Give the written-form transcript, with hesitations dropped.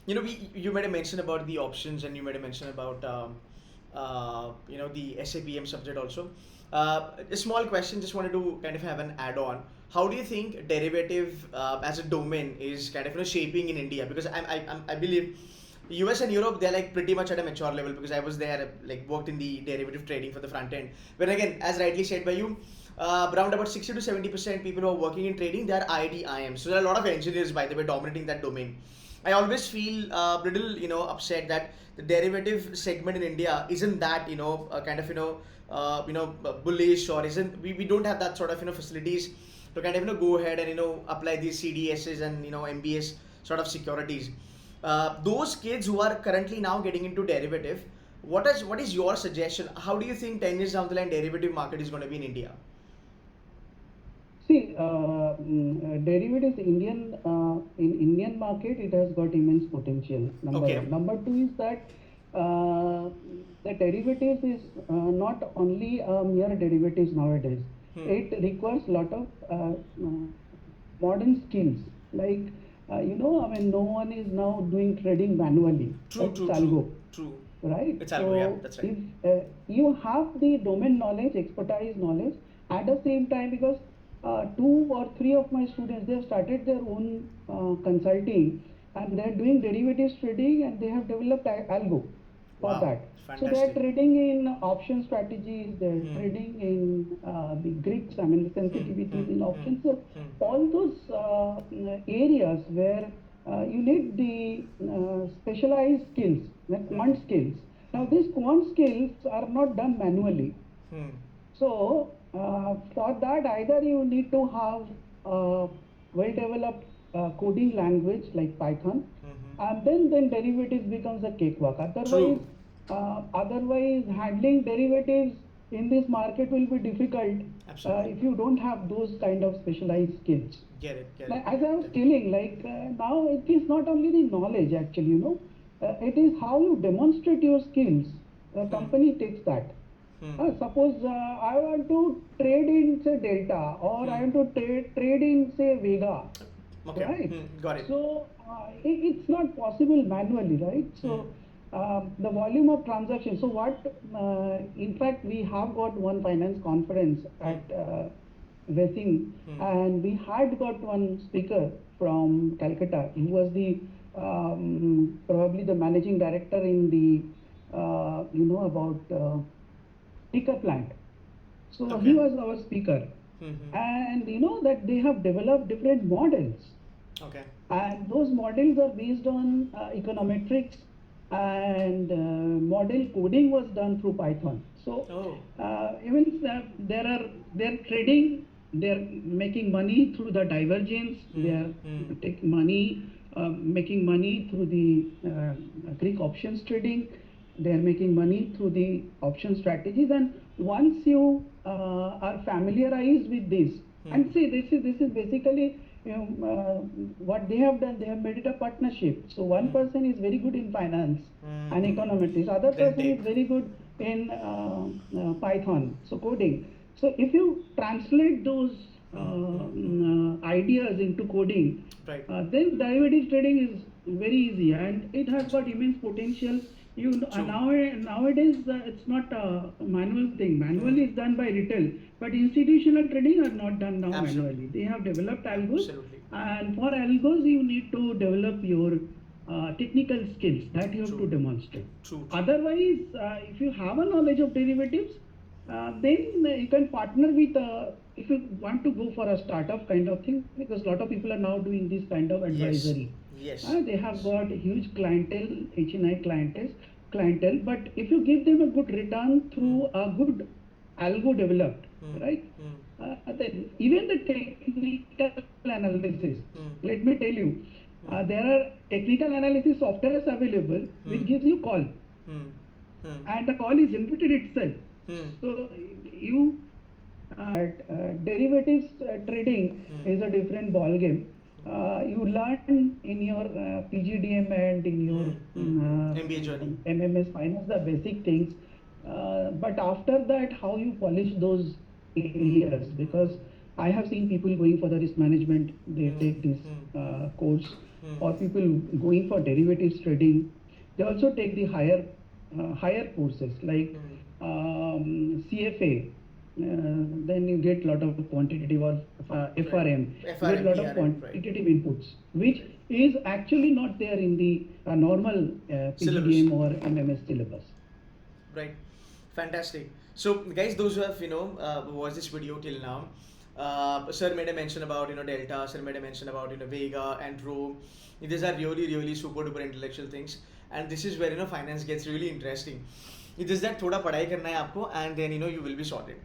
You made a mention about the options, and you made a mention about the SAPM subject also. A small question, just wanted to kind of have an add-on. How do you think derivative as a domain is kind of shaping in India? Because I believe US and Europe, they're like pretty much at a mature level, because I was there, like worked in the derivative trading for the front end. But again, as rightly said by you, around about 60 to 70% people who are working in trading, they are IIM. So there are a lot of engineers, by the way, dominating that domain. I always feel a little, upset that the derivative segment in India isn't that, kind of, bullish, or isn't, we don't have that sort of, facilities to kind of, go ahead and, apply these CDSs and, MBAs sort of securities. Those kids who are currently now getting into derivative, what is your suggestion? How do you think 10 years down the line derivative market is going to be in India? See, derivatives in Indian market, it has got immense potential. Number Okay. one. Number two is that the derivatives is not only mere derivatives nowadays. Hmm. It requires lot of modern skills. Like I mean, no one is now doing trading manually. True, Right? It's true, true, algo, true. right? It's algo, yeah, So that's right. if you have the domain knowledge, expertise knowledge, at the same time, because two or three of my students, they have started their own consulting, and they're doing derivatives trading, and they have developed algo for Wow, that. So they're fantastic. trading in option strategies, they're Hmm. trading in the Greeks, I mean the Hmm. Hmm. sensitivities in Hmm. options. So Hmm. all those areas where you need the specialized skills, like Hmm. quant skills. Now these quant skills are not done manually. Hmm. So for that, either you need to have a well-developed coding language like Python, Hmm. and then derivatives becomes a cakewalk. Otherwise, True. handling derivatives in this market will be difficult Absolutely. if you don't have those kind of specialized skills. Get it. Get it. Like as I was Definitely. telling, like now it is not only the knowledge actually, it is how you demonstrate your skills. The Hmm. company takes that. Hmm. Suppose I want to trade in say Delta, or I Hmm. want to trade in say Vega, Okay. right? Hmm. Got it. So it's not possible manually, right? Hmm. So the volume of transactions. So what? In fact, we have got one finance conference Hmm. at Wessing, Hmm. and we had got one speaker from Calcutta. He was the probably the managing director in the about sticker plant. So he Okay. was our speaker, Hmm. Hmm. and you know that they have developed different models, Okay. and those models are based on econometrics, and model coding was done through Python. So Oh. even they're trading, they're making money through the divergence, they Hmm. are Hmm. taking money, making money through the Greek options trading, they are making money through the option strategies. And once you are familiarized with this, Hmm. and see, this is basically what they have done. They have made it a partnership. So one Hmm. person is very good in finance Hmm. and Hmm. econometrics, other Then person is take. very good in Python, so coding. So if you translate those Hmm. Hmm. Hmm. ideas into coding, Right. then derivatives trading is very easy, and it has got Absolutely. immense potential. True. Nowadays it's not a manual thing. Hmm. Manual is done by retail, but institutional trading are not done now Absolutely. manually. They have developed algos, Absolutely. and for algos you need to develop your technical skills that you have to True. demonstrate. True. True. Otherwise, if you have a knowledge of derivatives, then you can partner with, if you want to go for a startup kind of thing, because a lot of people are now doing this kind of Yes. advisory. Yes. They have Yes. got huge clientele, HNI clientele, but if you give them a good return Hmm. through a good algo developed, Hmm. right? Hmm. Then even the technical analysis, Hmm. let me tell you, Hmm. there are technical analysis softwares available Hmm. which gives you call, Hmm. Hmm. and the call is inputted itself. Hmm. So you derivatives trading Hmm. is a different ball game. You learn in your PGDM and in your Hmm. Hmm. Hmm. MBA journey. MMS finance the basic things, but after that, how you polish those Hmm. areas? Hmm. Because I have seen people going for the risk management. They Hmm. take this Hmm. Hmm. course, or people going for derivatives trading, they also take the higher courses like CFA. Then you get lot of quantitative or FRM. You get lot of quantitative inputs, which is actually not there in the normal PGDM or MMS syllabus. Right, fantastic. So, guys, those who have watched this video till now, Sir made a mention about Delta. Sir made a mention about Vega and Rho. These are really super duper intellectual things, and this is where finance gets really interesting. It is that thoda padhai karna hai aapko, and then you will be sorted.